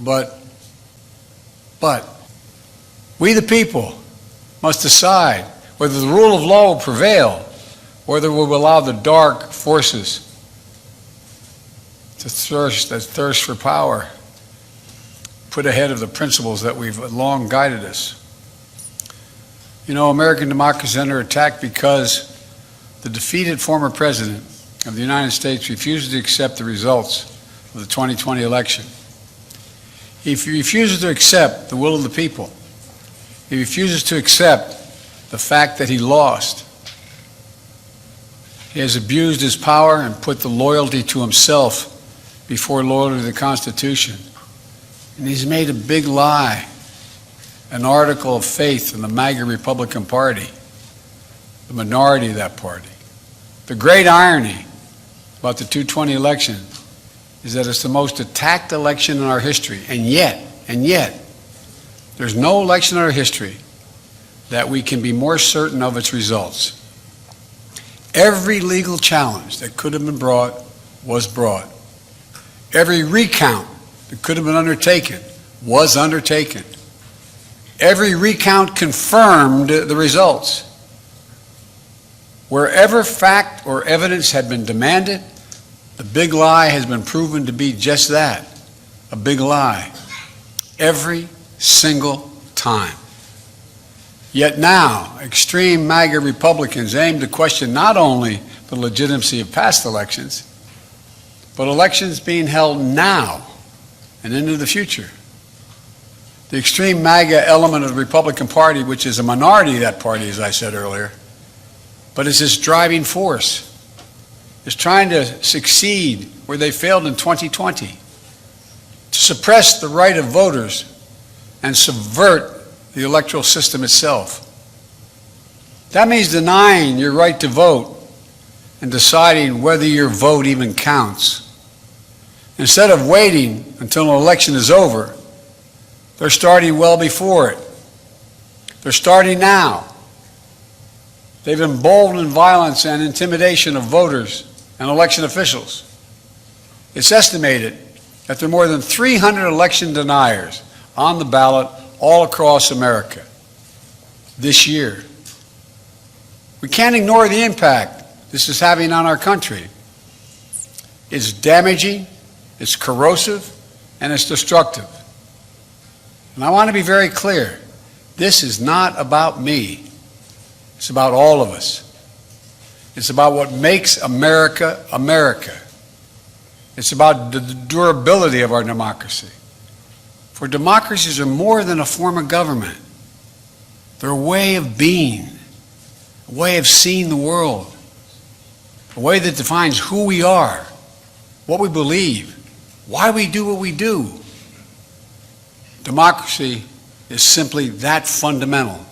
But we the people must decide whether the rule of law will prevail, whether we will allow the dark forces that thirst for power put ahead of the principles that we've long guided us. You know, American democracy is under attack because the defeated former president of the United States refuses to accept the results of the 2020 election. He refuses to accept the will of the people. He refuses to accept the fact that he lost. He has abused his power and put the loyalty to himself before loyalty to the Constitution. And he's made a big lie an article of faith in the MAGA Republican Party, the minority of that party. The great irony about the 2020 election is that it's the most attacked election in our history, and yet, there's no election in our history that we can be more certain of its results. Every legal challenge that could have been brought was brought. Every recount that could have been undertaken was undertaken. Every recount confirmed the results. Wherever fact or evidence had been demanded, the big lie has been proven to be just that, a big lie, every single time. Yet now, extreme MAGA Republicans aim to question not only the legitimacy of past elections, but elections being held now and into the future. The extreme MAGA element of the Republican Party, which is a minority of that party, as I said earlier, but is its driving force, is trying to succeed where they failed in 2020, to suppress the right of voters and subvert the electoral system itself. That means denying your right to vote and deciding whether your vote even counts. Instead of waiting until an election is over, they're starting well before it. They're starting now. They've emboldened violence and intimidation of voters and election officials. It's estimated that there are more than 300 election deniers on the ballot all across America this year. We can't ignore the impact this is having on our country. It's damaging, it's corrosive, and it's destructive. And I want to be very clear. This is not about me. It's about all of us. It's about what makes America, America. It's about the durability of our democracy. For democracies are more than a form of government. They're a way of being, a way of seeing the world, a way that defines who we are, what we believe, why we do what we do. Democracy is simply that fundamental.